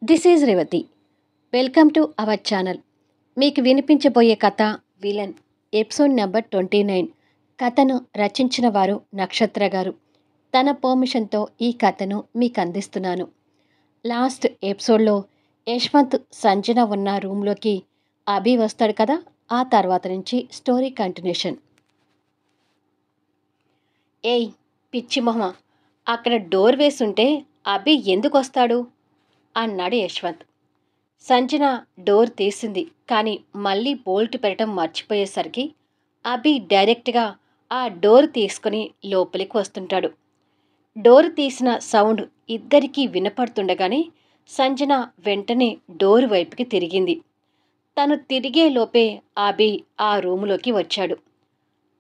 This is Revathi. Welcome to our channel. మీకు వినిపించబోయే కథ villain, episode number 29. కథను రచించిన వారు నక్షత్ర గారు. తన పర్మిషన్తో ఈ కథను మీకు అందిస్తున్నాను. లాస్ట్ ఎపిసోడ్లో యశ్వంత్, సంజన ఉన్న రూమ్లోకి అభి వస్తాడు కదా, ఆ తర్వాత నుంచి స్టోరీ కంటిన్యూషన్. ఏయ్ పిచ్చి మొహమ, అక్కడ డోర్ వేసుంటే అభి ఎందుకు వస్తాడు అన్నాడు యశ్వంత్. సంజన డోర్ తీసింది, కానీ మళ్ళీ బోల్ట్ పెట్టడం మర్చిపోయేసరికి అభి డైరెక్ట్గా ఆ డోర్ తీసుకుని లోపలికి వస్తుంటాడు. డోర్ తీసిన సౌండ్ ఇద్దరికీ వినపడుతుండగానే సంజన వెంటనే డోర్ వైపుకి తిరిగింది. తను తిరిగే లోపే అభి ఆ రూములోకి వచ్చాడు.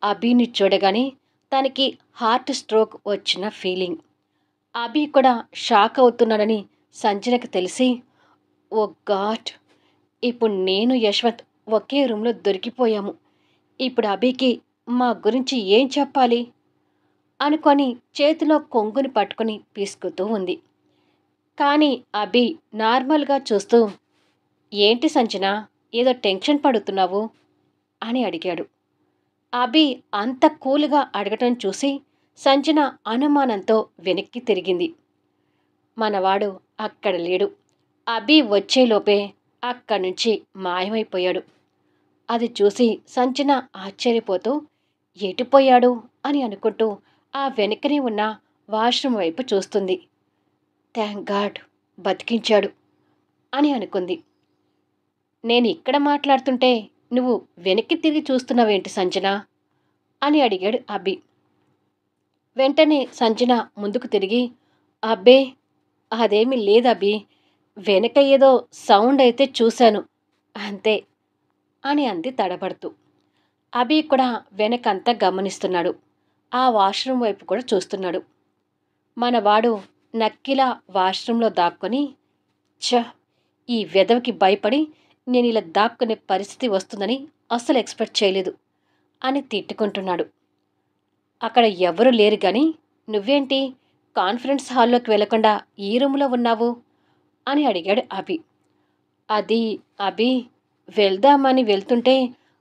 అభిని చూడగానే తనకి హార్ట్ స్ట్రోక్ వచ్చిన ఫీలింగ్. అభి కూడా షాక్ అవుతున్నాడని సంజనకు తెలిసి, ఓ గాడ్, ఇప్పుడు నేను యశ్వంత్ ఒకే రూమ్లో దొరికిపోయాము. ఇప్పుడు అభికి మా గురించి ఏం చెప్పాలి అనుకొని చేతిలో కొంగుని పట్టుకొని పీసుకుతూ ఉంది. కానీ అభి నార్మల్గా చూస్తూ, ఏంటి సంజన, ఏదో టెన్షన్ పడుతున్నావు అని అడిగాడు. అభి అంత కూల్గా అడగటం చూసి సంజన అనుమానంతో వెనక్కి తిరిగింది. మనవాడు అక్కడ లేడు. అభి వచ్చేలోపే అక్కడి నుంచి మాయమైపోయాడు. అది చూసి సంజన ఆశ్చర్యపోతూ, ఎటుపోయాడు అని అనుకుంటూ ఆ వెనకనే ఉన్న వాష్రూమ్ వైపు చూస్తుంది. థ్యాంక్ గాడ్, బతికించాడు అని అనుకుంది. నేను ఇక్కడ మాట్లాడుతుంటే నువ్వు వెనక్కి తిరిగి చూస్తున్నావేంటి సంజన అని అడిగాడు అభి. వెంటనే సంజన ముందుకు తిరిగి, అబ్బే అదేమీ లేదభి, వెనక ఏదో సౌండ్ అయితే చూశాను అంతే అని అంది తడబడుతూ. అభి కూడా వెనకంతా గమనిస్తున్నాడు. ఆ వాష్రూమ్ వైపు కూడా చూస్తున్నాడు. మనవాడు నక్కిలా వాష్రూంలో దాక్కొని, ఈ వెధవకి భయపడి నేను ఇలా దాక్కునే పరిస్థితి వస్తుందని అస్సలు ఎక్స్పెక్ట్ చేయలేదు అని తిట్టుకుంటున్నాడు. అక్కడ ఎవరూ లేరు కానీ నువ్వేంటి కాన్ఫరెన్స్ హాల్లోకి వెళ్లకుండా ఈ రూమ్లో ఉన్నావు అని అడిగాడు అభి. అది అభి, వెళ్దామని వెళ్తుంటే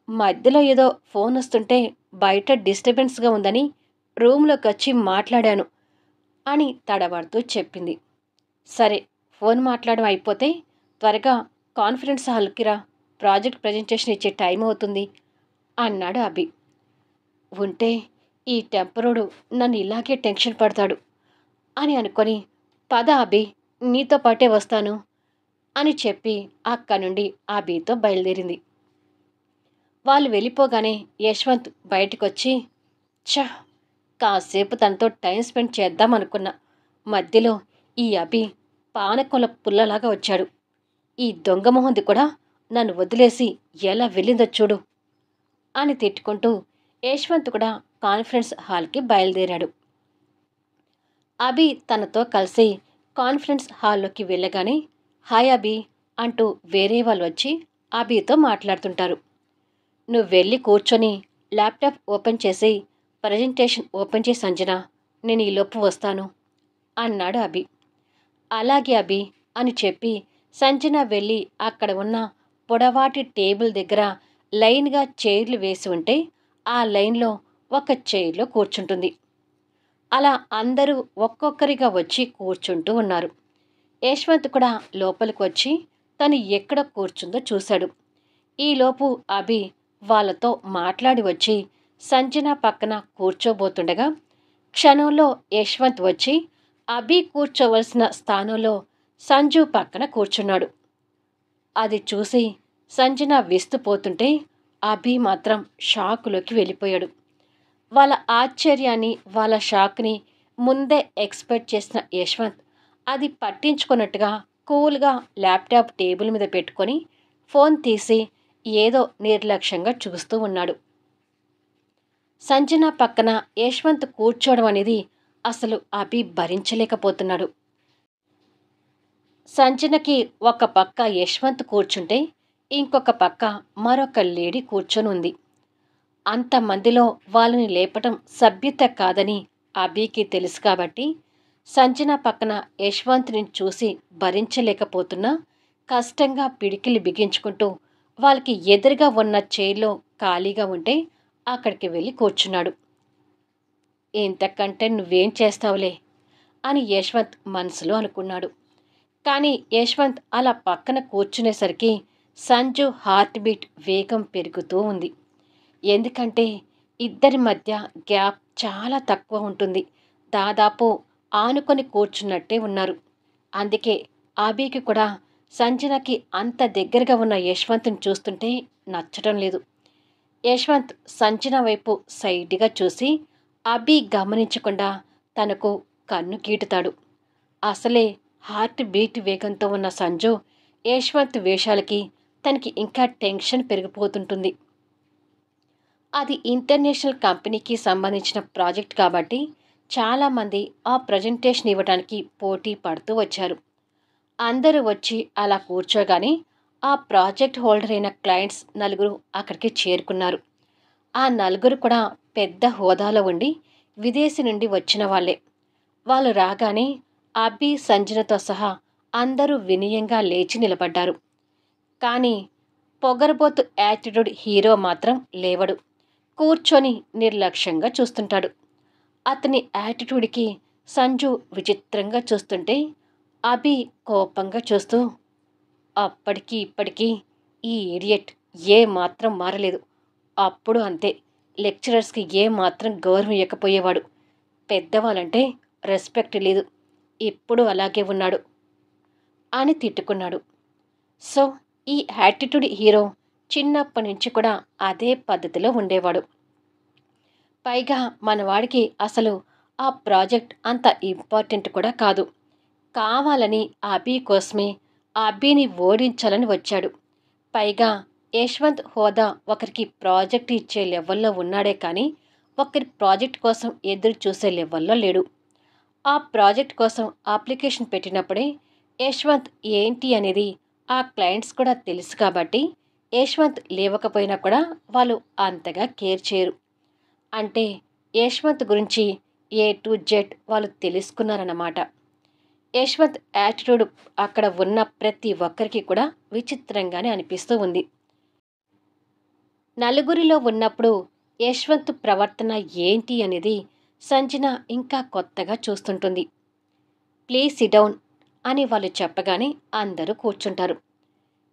మధ్యలో ఏదో ఫోన్ వస్తుంటే బయట డిస్టర్బెన్స్గా ఉందని రూమ్లోకి వచ్చి మాట్లాడాను అని తడబడుతూ చెప్పింది. సరే, ఫోన్ మాట్లాడడం అయిపోతే త్వరగా కాన్ఫరెన్స్ హాల్కి రా, ప్రాజెక్ట్ ప్రజెంటేషన్ ఇచ్చే టైం అవుతుంది అన్నాడు అభి. ఉంటే ఈ టెంపరోడు నన్ను ఇలాగే టెన్షన్ పడతాడు అని అనుకొని, పద అభి, నీతో పాటే వస్తాను అని చెప్పి అక్కడి నుండి అభితో బయలుదేరింది. వాళ్ళు వెళ్ళిపోగానే యశ్వంత్ బయటకొచ్చి, కాసేపు తనతో టైం స్పెండ్ చేద్దాం అనుకున్నా, మధ్యలో ఈ అభి పానకొల పుల్లలాగా వచ్చాడు. ఈ దొంగమొహంది కూడా నన్ను వదిలేసి ఎలా వెళ్ళిందో చూడు అని తిట్టుకుంటూ యశ్వంత్ కూడా కాన్ఫరెన్స్ హాల్కి బయలుదేరాడు. అభి తనతో కలిసి కాన్ఫరెన్స్ హాల్లోకి వెళ్ళగానే, హాయ్ అభి అంటూ వేరే వాళ్ళు వచ్చి అభితో మాట్లాడుతుంటారు. నువ్వు వెళ్ళి కూర్చొని ల్యాప్టాప్ ఓపెన్ చేసి ప్రజెంటేషన్ ఓపెన్ చేసి సంజన, నేను ఈలోపు వస్తాను అన్నాడు అభి. అలాగే అభి అని చెప్పి సంజన వెళ్ళి అక్కడ ఉన్న పొడవాటి టేబుల్ దగ్గర లైన్గా చైర్లు వేసి ఉంటే ఆ లైన్లో ఒక చైర్లో కూర్చుంటుంది. అలా అందరూ ఒక్కొక్కరిగా వచ్చి కూర్చుంటూ ఉన్నారు. యశ్వంత్ కూడా లోపలికి వచ్చి తను ఎక్కడ కూర్చుందో చూశాడు. ఈలోపు అభి వాళ్ళతో మాట్లాడి వచ్చి సంజన పక్కన కూర్చోబోతుండగా క్షణంలో యశ్వంత్ వచ్చి అభి కూర్చోవలసిన స్థానంలో సంజు పక్కన కూర్చున్నాడు. అది చూసి సంజన విస్తుపోతుంటే అభి మాత్రం షాకులోకి వెళ్ళిపోయాడు. వాళ్ళ ఆశ్చర్యాన్ని, వాళ్ళ షాక్ని ముందే ఎక్స్పెక్ట్ చేసిన యశ్వంత్ అది పట్టించుకున్నట్టుగా కూల్గా ల్యాప్టాప్ టేబుల్ మీద పెట్టుకొని ఫోన్ తీసి ఏదో నిర్లక్ష్యంగా చూస్తూ ఉన్నాడు. సంజన పక్కన యశ్వంత్ కూర్చోవడం అనేది అసలు అభి భరించలేకపోతున్నాడు. సంజనకి ఒక పక్క యశ్వంత్ కూర్చుంటే ఇంకొక పక్క మరొక లేడీ కూర్చొని ఉంది. అంతమందిలో వాళ్ళని లేపటం సభ్యత కాదని అభికి తెలుసు కాబట్టి సంజన పక్కన యశ్వంత్ని చూసి భరించలేకపోతున్నా కష్టంగా పిడికిలి బిగించుకుంటూ వాళ్ళకి ఎదురుగా ఉన్న చైర్లో ఖాళీగా ఉంటే అక్కడికి వెళ్ళి కూర్చున్నాడు. ఇంతకంటే నువ్వేం చేస్తావులే అని యశ్వంత్ మనసులో అనుకున్నాడు. కానీ యశ్వంత్ అలా పక్కన కూర్చునేసరికి సంజు హార్ట్ బీట్ వేగం పెరుగుతూ ఉంది. ఎందుకంటే ఇద్దరి మధ్య గ్యాప్ చాలా తక్కువ ఉంటుంది. దాదాపు ఆనుకొని కూర్చున్నట్టే ఉన్నారు. అందుకే అభికి కూడా సంజనకి అంత దగ్గరగా ఉన్న యశ్వంత్ని చూస్తుంటే నచ్చడం లేదు. యశ్వంత్ సంజన వైపు సైడ్గా చూసి అభి గమనించకుండా తనకు కన్ను గీటుతాడు. అసలే హార్ట్ బీట్ వేగంతో ఉన్న సంజు యశ్వంత్ వేషాలకి తనకి ఇంకా టెన్షన్ పెరిగిపోతుంటుంది. అది ఇంటర్నేషనల్ కంపెనీకి సంబంధించిన ప్రాజెక్ట్ కాబట్టి చాలామంది ఆ ప్రజెంటేషన్ ఇవ్వడానికి పోటీ పడుతూ వచ్చారు. అందరూ వచ్చి అలా కూర్చోగానే ఆ ప్రాజెక్ట్ హోల్డర్ అయిన క్లయింట్స్ నలుగురు అక్కడికి చేరుకున్నారు. ఆ నలుగురు కూడా పెద్ద హోదాలో ఉండి విదేశీ నుండి వచ్చిన వాళ్ళే. వాళ్ళు రాగానే అభి సంజనతో సహా అందరూ వినయంగా లేచి నిలబడ్డారు. కానీ పొగరబోతు యాటిట్యూడ్ హీరో మాత్రం లేవడు. కూర్చొని నిర్లక్ష్యంగా చూస్తుంటాడు. అతని యాటిట్యూడ్కి సంజు విచిత్రంగా చూస్తుంటే అభి కోపంగా చూస్తూ, అప్పటికి ఇప్పటికీ ఈ ఇడియట్ ఏ మాత్రం మారలేదు. అప్పుడు అంతే, లెక్చరర్స్కి ఏ మాత్రం గౌరవం ఇవ్వకపోయేవాడు. పెద్దవాళ్ళంటే రెస్పెక్ట్ లేదు, ఇప్పుడు అలాగే ఉన్నాడు అని తిట్టుకున్నాడు. సో ఈ యాటిట్యూడ్ హీరో చిన్నప్పటి నుంచి కూడా అదే పద్ధతిలో ఉండేవాడు. పైగా మనవాడికి అసలు ఆ ప్రాజెక్ట్ అంత ఇంపార్టెంట్ కూడా కాదు. కావాలని అభి కోసమే అభిని ఓడించాలని వచ్చాడు. పైగా యశ్వంత్ హోదా ఒకరికి ప్రాజెక్ట్ ఇచ్చే లెవెల్లో ఉన్నాడే కానీ ఒకరి ప్రాజెక్ట్ కోసం ఎదురు చూసే లెవెల్లో లేడు. ఆ ప్రాజెక్ట్ కోసం అప్లికేషన్ పెట్టినప్పుడే యశ్వంత్ ఏంటి అనేది ఆ క్లయింట్స్ కూడా తెలుసు కాబట్టి యశ్వంత్ లేవకపోయినా కూడా వాళ్ళు అంతగా కేర్ చేయరు. అంటే యశ్వంత్ గురించి ఏ టు జెడ్ వాళ్ళు తెలుసుకున్నారన్నమాట. యశ్వంత్ యాటిట్యూడ్ అక్కడ ఉన్న ప్రతి ఒక్కరికి కూడా విచిత్రంగానే అనిపిస్తూ ఉంది. నలుగురిలో ఉన్నప్పుడు యశ్వంత్ ప్రవర్తన ఏంటి అనేది సంజన ఇంకా కొత్తగా చూస్తుంటుంది. ప్లీజ్ సిట్ డౌన్ అని వాళ్ళు చెప్పగానే అందరూ కూర్చుంటారు.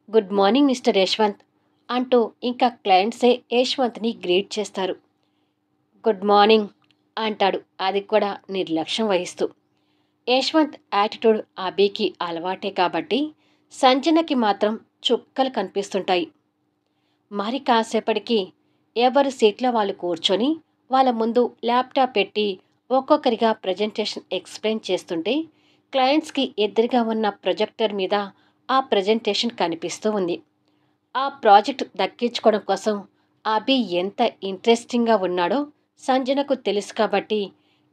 గుడ్ మార్నింగ్ మిస్టర్ యశ్వంత్ అంటూ ఇంకా క్లయింట్సే యశ్వంత్ని గ్రీట్ చేస్తారు. గుడ్ మార్నింగ్ అంటాడు, అది కూడా నిర్లక్ష్యం వహిస్తూ. యశ్వంత్ యాటిట్యూడ్ అభికి అలవాటే కాబట్టి సంజనకి మాత్రం చుక్కలు కనిపిస్తుంటాయి. మరి కాసేపటికి ఎవరి సీట్లో వాళ్ళు కూర్చొని వాళ్ళ ముందు ల్యాప్టాప్ పెట్టి ఒక్కొక్కరిగా ప్రజెంటేషన్ ఎక్స్ప్లెయిన్ చేస్తుంటే క్లయింట్స్కి ఎదురుగా ఉన్న ప్రొజెక్టర్ మీద ఆ ప్రజెంటేషన్ కనిపిస్తూ ఉంది. ఆ ప్రాజెక్ట్ దక్కించుకోవడం కోసం అభి ఎంత ఇంట్రెస్టింగ్గా ఉన్నాడో సంజనకు తెలుసు కాబట్టి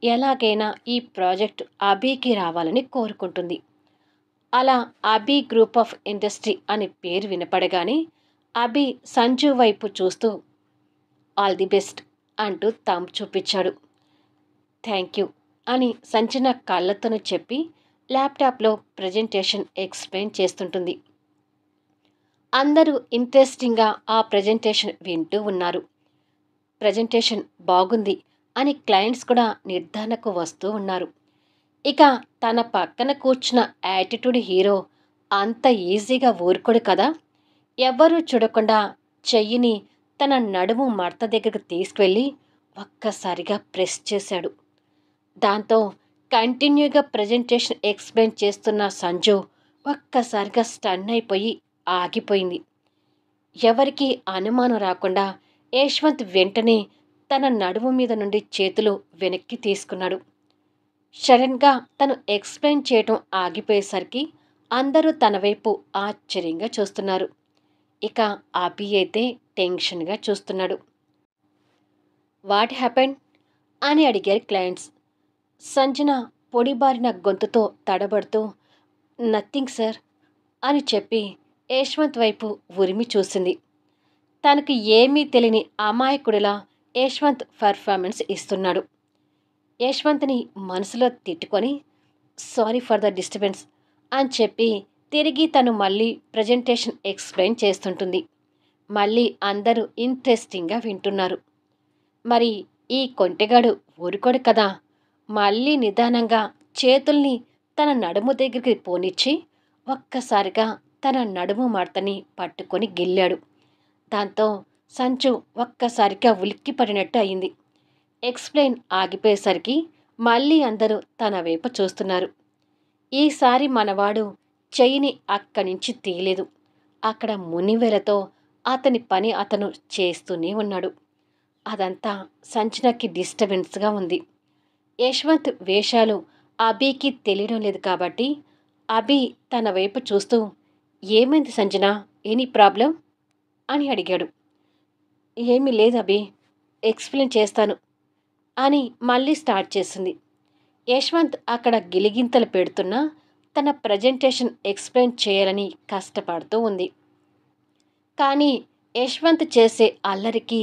ఎలాగైనా ఈ ప్రాజెక్ట్ అభికి రావాలని కోరుకుంటుంది. అలా అభి గ్రూప్ ఆఫ్ ఇండస్ట్రీ అనే పేరు వినపడగానే అభి సంజు వైపు చూస్తూ ఆల్ ది బెస్ట్ అంటూ థంబ్ చూపించాడు. థ్యాంక్ యూ అని సంజన కళ్ళతోనే చెప్పి ల్యాప్టాప్లో ప్రజెంటేషన్ ఎక్స్ప్లెయిన్ చేస్తుంటుంది. అందరూ ఇంట్రెస్టింగ్గా ఆ ప్రజెంటేషన్ వింటూ ఉన్నారు. ప్రజెంటేషన్ బాగుంది అని క్లయింట్స్ కూడా నిర్ధారణకు వస్తూ ఉన్నారు. ఇక తన పక్కన కూర్చున్న యాటిట్యూడ్ హీరో అంత ఈజీగా ఊరుకోడు కదా. ఎవ్వరూ చూడకుండా చెయ్యిని తన నడుము మడత దగ్గరకు తీసుకువెళ్ళి ఒక్కసారిగా ప్రెస్ చేశాడు. దాంతో కంటిన్యూగా ప్రజెంటేషన్ ఎక్స్ప్లెయిన్ చేస్తున్న సంజు ఒక్కసారిగా స్టన్ అయిపోయి ఆగిపోయింది. ఎవరికీ అనుమానం రాకుండా యశ్వంత్ వెంటనే తన నడుము మీద నుండి చేతులు వెనక్కి తీసుకున్నాడు. సడన్గా తను ఎక్స్ప్లెయిన్ చేయటం ఆగిపోయేసరికి అందరూ తన వైపు ఆశ్చర్యంగా చూస్తున్నారు. ఇక అభి అయితే టెన్షన్గా చూస్తున్నాడు. వాట్ హ్యాపెండ్ అని అడిగారు క్లయింట్స్. సంజన పొడిబారిన గొంతుతో తడబడుతూ నథింగ్ సార్ అని చెప్పి యశ్వంత్ వైపు ఉరిమి చూసింది. తనకు ఏమీ తెలియని అమాయకుడిలా యశ్వంత్ పర్ఫార్మెన్స్ ఇస్తున్నాడు. యశ్వంత్ని మనసులో తిట్టుకొని సారీ ఫర్ ద డిస్టర్బెన్స్ అని చెప్పి తిరిగి తను మళ్ళీ ప్రజెంటేషన్ ఎక్స్ప్లెయిన్ చేస్తుంటుంది. మళ్ళీ అందరూ ఇంట్రెస్టింగ్గా వింటున్నారు. మరి ఈ కొంటెగాడు ఊరుకోడు కదా! మళ్ళీ నిదానంగా చేతుల్ని తన నడుము దగ్గరికి పోనిచ్చి ఒక్కసారిగా తన నడుము మడతని పట్టుకొని గిల్లాడు. దాంతో సంచు ఒక్కసారిగా ఉలిక్కిపడినట్టు అయింది. ఎక్స్‌ప్లెయిన్ ఆగిపోయేసరికి మళ్ళీ అందరూ తన వైపు చూస్తున్నారు. ఈసారి మనవాడు చెయ్యిని అక్కడి నుంచి తీయలేదు. అక్కడ మునివేలతో అతని పని అతను చేస్తూనే ఉన్నాడు. అదంతా సంజనకి డిస్టర్బెన్స్‌గా ఉంది. యశ్వంత్ వేషాలు అభికి తెలియడం లేదు కాబట్టి అభి తన వైపు చూస్తూ, "ఏమైంది సంజన? Any problem?" అని అడిగాడు. "ఏమీ లేదు అభి. ఎక్స్‌ప్లెయిన్ చేస్తాను" అని మళ్ళీ స్టార్ట్ చేసింది. యశ్వంత్ అక్కడ గిలిగింతలు పెడుతున్నా తన ప్రజెంటేషన్ ఎక్స్‌ప్లెయిన్ చేయాలని కష్టపడుతూ ఉంది. కానీ యశ్వంత్ చేసే అల్లరికి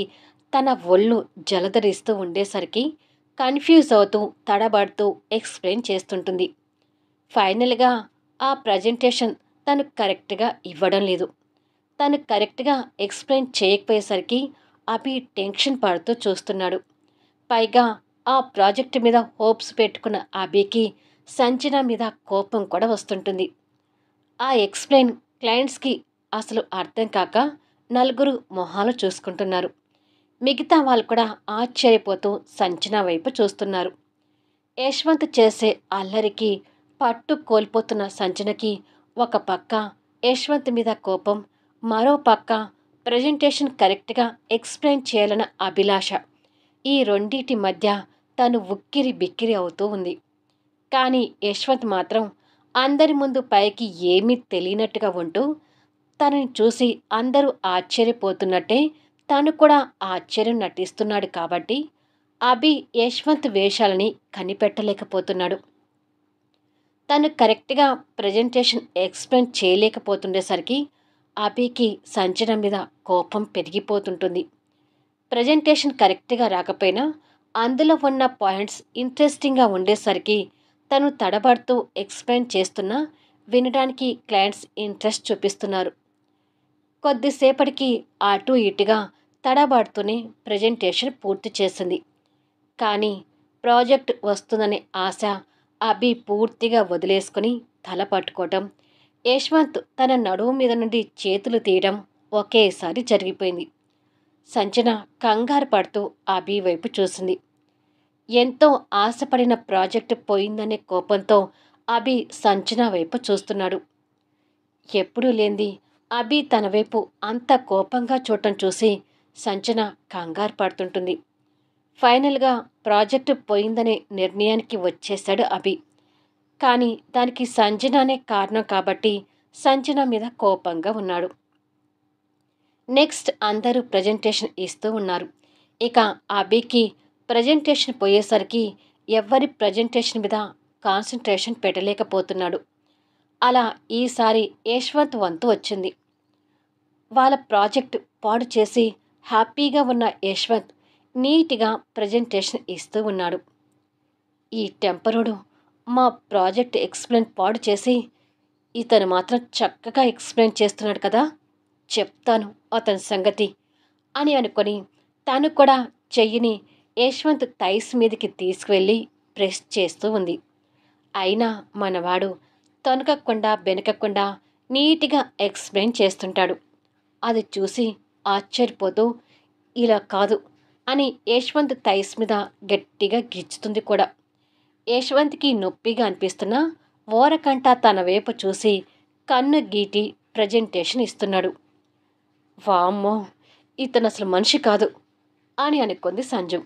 తన ఒళ్ళు జలధరిస్తూ ఉండేసరికి కన్‌ఫ్యూజ్ అవుతూ, తడబడుతూ ఎక్స్‌ప్లెయిన్ చేస్తుంటుంది. ఫైనల్‌గా ఆ ప్రజెంటేషన్ తను కరెక్ట్‌గా ఇవ్వడం లేదు. తను కరెక్ట్‌గా ఎక్స్‌ప్లెయిన్ చేయకపోయేసరికి అభి టెన్షన్ పడుతూ చూస్తున్నాడు. పైగా ఆ ప్రాజెక్ట్ మీద హోప్స్ పెట్టుకున్న అభికి సంజన మీద కోపం కూడా వస్తుంటుంది. ఆ ఎక్స్‌ప్లెయిన్ క్లయింట్స్‌కి అసలు అర్థం కాక నలుగురు మొహాలు చూసుకుంటున్నారు. మిగతా వాళ్ళు కూడా ఆశ్చర్యపోతూ సంజన వైపు చూస్తున్నారు. యశ్వంత్ చేసే అల్లరికి పట్టు కోల్పోతున్న సంజనకి ఒక పక్క యశ్వంత్ మీద కోపం, మరో పక్క ప్రజెంటేషన్ కరెక్ట్‌గా ఎక్స్‌ప్లెయిన్ చేయాలన్న అభిలాష. ఈ రెండిటి మధ్య తను ఉక్కిరి బిక్కిరి అవుతూ ఉంది. కానీ యశ్వంత్ మాత్రం అందరి ముందు పైకి ఏమీ తెలియనట్టుగా ఉంటూ, తనని చూసి అందరూ ఆశ్చర్యపోతున్నట్టే తను కూడా ఆశ్చర్యం నటిస్తున్నాడు కాబట్టి అభి యశ్వంత్ వేషాలని కనిపెట్టలేకపోతున్నాడు. తను కరెక్ట్‌గా ప్రజెంటేషన్ ఎక్స్‌ప్లెయిన్ చేయలేకపోతుండేసరికి అభికి సంజన మీద కోపం పెరిగిపోతుంటుంది. ప్రజెంటేషన్ కరెక్ట్‌గా రాకపోయినా అందులో ఉన్న పాయింట్స్ ఇంట్రెస్టింగ్‌గా ఉండేసరికి తను తడబడుతూ ఎక్స్‌ప్లెయిన్ చేస్తున్నా వినడానికి క్లయింట్స్ ఇంట్రెస్ట్ చూపిస్తున్నారు. కొద్దిసేపటికి అటూ ఇటుగా తడబడుతూనే ప్రజెంటేషన్ పూర్తి చేసింది. కానీ ప్రాజెక్ట్ వస్తుందనే ఆశ అభి పూర్తిగా వదిలేసుకుని తల పట్టుకోవటం, యశ్వంత్ తన నడుము మీద నుండి చేతులు తీయడం ఒకేసారి జరిగిపోయింది. సంజన కంగారు పడుతూ అభి వైపు చూసింది. ఎంతో ఆశపడిన ప్రాజెక్టు పోయిందనే కోపంతో అభి సంజన వైపు చూస్తున్నాడు. ఎప్పుడూ లేంది అభి తన వైపు అంత కోపంగా చూడటం చూసి సంజన కంగారు పడుతుంటుంది. ఫైనల్‌గా ప్రాజెక్టు పోయిందనే నిర్ణయానికి వచ్చేశాడు అభి. కానీ దానికి సంజననే కారణం కాబట్టి సంజన మీద కోపంగా ఉన్నాడు. నెక్స్ట్ అందరూ ప్రజెంటేషన్ ఇస్తూ ఉన్నారు. ఇక అభికి ప్రజెంటేషన్ పోయేసరికి ఎవ్వరి ప్రజెంటేషన్ మీద కాన్సంట్రేషన్ పెట్టలేకపోతున్నాడు. అలా ఈసారి యశ్వంత్ వంతు వచ్చింది. వాళ్ళ ప్రాజెక్ట్ పాడు చేసి హ్యాపీగా ఉన్న యశ్వంత్ నీట్‌గా ప్రజెంటేషన్ ఇస్తూ ఉన్నాడు. ఈ టెంపరోడు మా ప్రాజెక్ట్ ఎక్స్‌ప్లెయిన్ పాడు చేసి ఇతను మాత్రం చక్కగా ఎక్స్‌ప్లెయిన్ చేస్తున్నాడు కదా! చెప్తాను అతని సంగతి అని అనుకొని తను కూడా చెయ్యిని యశ్వంత్ థైస్ మీదకి తీసుకువెళ్ళి ప్రెస్ చేస్తూ ఉంది. అయినా మనవాడు తొనకకుండా బెనకకుండా నీట్‌గా ఎక్స్‌ప్లెయిన్ చేస్తుంటాడు. అది చూసి ఆశ్చర్యపోతూ ఇలా కాదు అని యశ్వంత్ థైస్ మీద గట్టిగా గిచ్చుతుంది కూడా. యశ్వంత్‌కి నొప్పిగా అనిపిస్తున్నా ఓరకంట తన వైపు చూసి కన్ను గీటి ప్రజెంటేషన్ ఇస్తున్నాడు. వామ్మో! ఇతనసలు మనిషి కాదు అని అనుకుంది సంజు.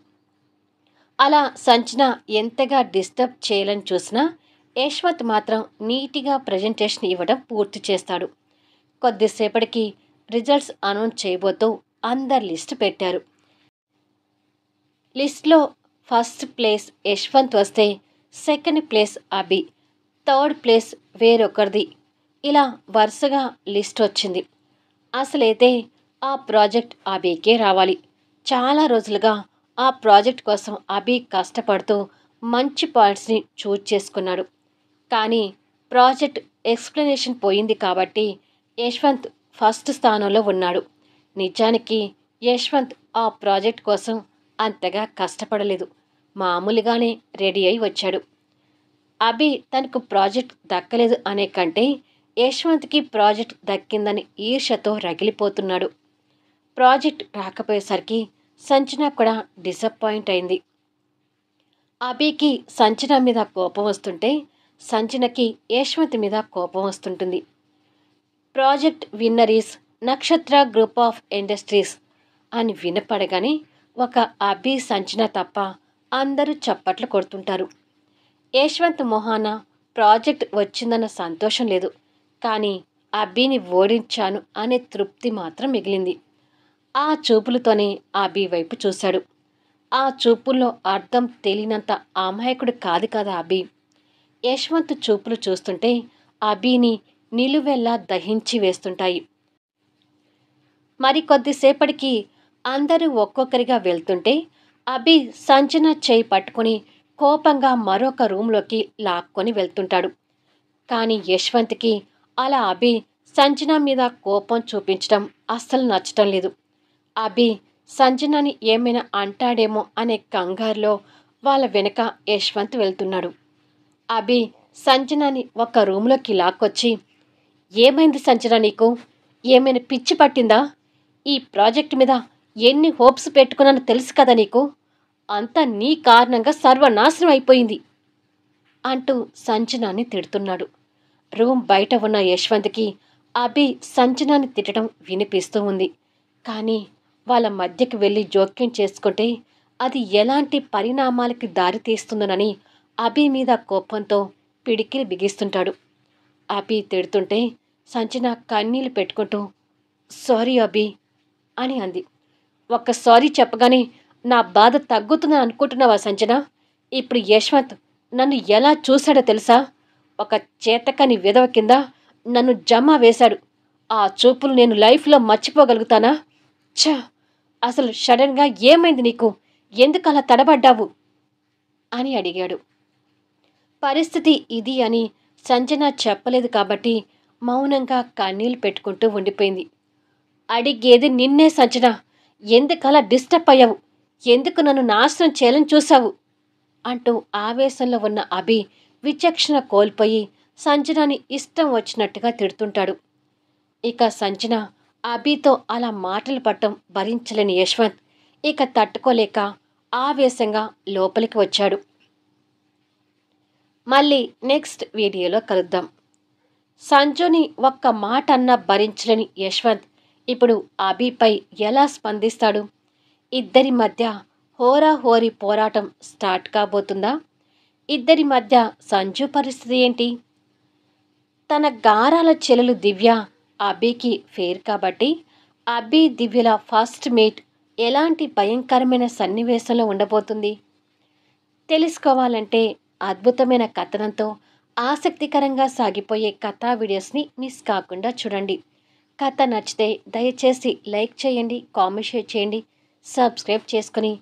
అలా సంజన ఎంతగా డిస్టర్బ్ చేయాలని చూసినా యశ్వంత్ మాత్రం నీట్‌గా ప్రజెంటేషన్ ఇవ్వడం పూర్తి చేస్తాడు. కొద్దిసేపటికి రిజల్ట్స్ అనౌన్స్ చేయబోతూ అందరి లిస్ట్ పెట్టారు. లిస్ట్లో ఫస్ట్ ప్లేస్ యశ్వంత్ వస్తే సెకండ్ ప్లేస్ అభి, థర్డ్ ప్లేస్ వేరొకరిది. ఇలా వరుసగా లిస్ట్ వచ్చింది. అసలైతే ఆ ప్రాజెక్ట్ అభికే రావాలి. చాలా రోజులుగా ఆ ప్రాజెక్ట్ కోసం అభి కష్టపడుతూ మంచి పాయింట్స్ని చూజ్ చేసుకున్నాడు. కానీ ప్రాజెక్ట్ ఎక్స్ప్లెనేషన్ పోయింది కాబట్టి యశ్వంత్ ఫస్ట్ స్థానంలో ఉన్నాడు. నిజానికి యశ్వంత్ ఆ ప్రాజెక్ట్ కోసం అంతగా కష్టపడలేదు. మామూలుగానే రెడీ అయి వచ్చాడు. అభి తనకు ప్రాజెక్ట్ దక్కలేదు అనే కంటే యశ్వంత్కి ప్రాజెక్ట్ దక్కిందని ఈర్ష్యతో రగిలిపోతున్నాడు. ప్రాజెక్ట్ రాకపోయేసరికి సంచన కూడా డిసప్పాయింట్ అయింది. అభికి సంచన మీద కోపం వస్తుంటే సంచనకి యశ్వంత్ మీద కోపం వస్తుంటుంది. ప్రాజెక్ట్ విన్నర్ ఈస్ నక్షత్ర గ్రూప్ ఆఫ్ ఇండస్ట్రీస్ అని వినపడగానే ఒక అభి సంచన తప్ప అందరూ చప్పట్లు కొడుతుంటారు. యశ్వంత్ మొహాన ప్రాజెక్ట్ వచ్చిందన్న సంతోషం లేదు, కానీ అభిని ఓడించాను అనే తృప్తి మాత్రం మిగిలింది. ఆ చూపులతోనే అభి వైపు చూశాడు. ఆ చూపుల్లో అర్థం తెలియనంత అమాయకుడు కాదు కదా అభి. యశ్వంత్ చూపులు చూస్తుంటే అభిని నిలువెల్లా దహించి వేస్తుంటాయి. మరికొద్దిసేపటికి అందరూ ఒక్కొక్కరిగా వెళ్తుంటే అభి సంచన చేయి పట్టుకుని కోపంగా మరొక రూంలోకి లాక్కొని వెళ్తుంటాడు. కానీ యశ్వంత్కి అలా అభి సంచన మీద కోపం చూపించడం అస్సలు నచ్చటం లేదు. అభి సంజనాని ఏమైనా అంటాడేమో అనే కంగారులో వాళ్ళ వెనక యశ్వంత్ వెళ్తున్నాడు. అభి సంజనాని ఒక రూమ్లోకి లాక్కొచ్చి, ఏమైంది సంజన, నీకు ఏమైనా పిచ్చి పట్టిందా? ఈ ప్రాజెక్ట్ మీద ఎన్ని హోప్స్ పెట్టుకున్నానో తెలుసు కదా నీకు. అంతా నీ కారణంగా సర్వనాశనం అయిపోయింది అంటూ సంజనాన్ని తిడుతున్నాడు. రూమ్ బయట ఉన్న యశ్వంత్కి అభి సంజనాన్ని తిట్టడం వినిపిస్తూ ఉంది. కానీ వాళ్ళ మధ్యకి వెళ్ళి జోక్యం చేసుకుంటే అది ఎలాంటి పరిణామాలకి దారితీస్తుందోనని అభి మీద కోపంతో పిడికిలి బిగిస్తుంటాడు. అభి తిడుతుంటే సంచన కన్నీళ్లు పెట్టుకుంటూ, సారీ అభి అని అంది. ఒక్క సారీ చెప్పగానే నా బాధ తగ్గుతుందని అనుకుంటున్నావా సంచన? ఇప్పుడు యశ్వంత్ నన్ను ఎలా చూశాడో తెలుసా? ఒక చేతకాని విధవ కింద నన్ను జమా వేశాడు. ఆ చూపులు నేను లైఫ్లో మర్చిపోగలుగుతానా? ఛ, అసలు సడన్గా ఏమైంది నీకు? ఎందుకు అలా తడబడ్డావు అని అడిగాడు. పరిస్థితి ఇది అని సంజన చెప్పలేదు కాబట్టి మౌనంగా కన్నీళ్లు పెట్టుకుంటూ ఉండిపోయింది. అడిగేది నిన్నే సంజన, ఎందుకలా డిస్టర్బ్ అయ్యావు? ఎందుకు నన్ను నాశనం చేయాలని చూశావు అంటూ ఆవేశంలో ఉన్న అభి విచక్షణ కోల్పోయి సంజనాని ఇష్టం వచ్చినట్టుగా తిడుతుంటాడు. ఇక సంజన అభితో అలా మాటలు పట్టడం భరించలేని యశ్వంత్ ఇక తట్టుకోలేక ఆవేశంగా లోపలికి వచ్చాడు. మళ్ళీ నెక్స్ట్ వీడియోలో కలుద్దాం. సంజుని ఒక్క మాట అన్నా భరించలేని యశ్వంత్ ఇప్పుడు అభిపై ఎలా స్పందిస్తాడు? ఇద్దరి మధ్య హోరాహోరీ పోరాటం స్టార్ట్ కాబోతుందా? ఇద్దరి మధ్య సంజు పరిస్థితి ఏంటి? తన గారాల చెల్లెలు దివ్య అభికి ఫేర్ కాబట్టి అభి దివ్యల ఫస్ట్ మీట్ ఎలాంటి భయంకరమైన సన్నివేశంలో ఉండబోతుంది? తెలుసుకోవాలంటే అద్భుతమైన కథనంతో ఆసక్తికరంగా సాగిపోయే కథా వీడియోస్ని మిస్ కాకుండా చూడండి. కథ నచ్చితే దయచేసి లైక్ చేయండి, కామెంట్ షేర్ చేయండి, సబ్స్క్రైబ్ చేసుకుని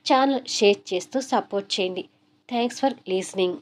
ఛానల్ షేర్ చేస్తూ సపోర్ట్ చేయండి. Thanks for listening.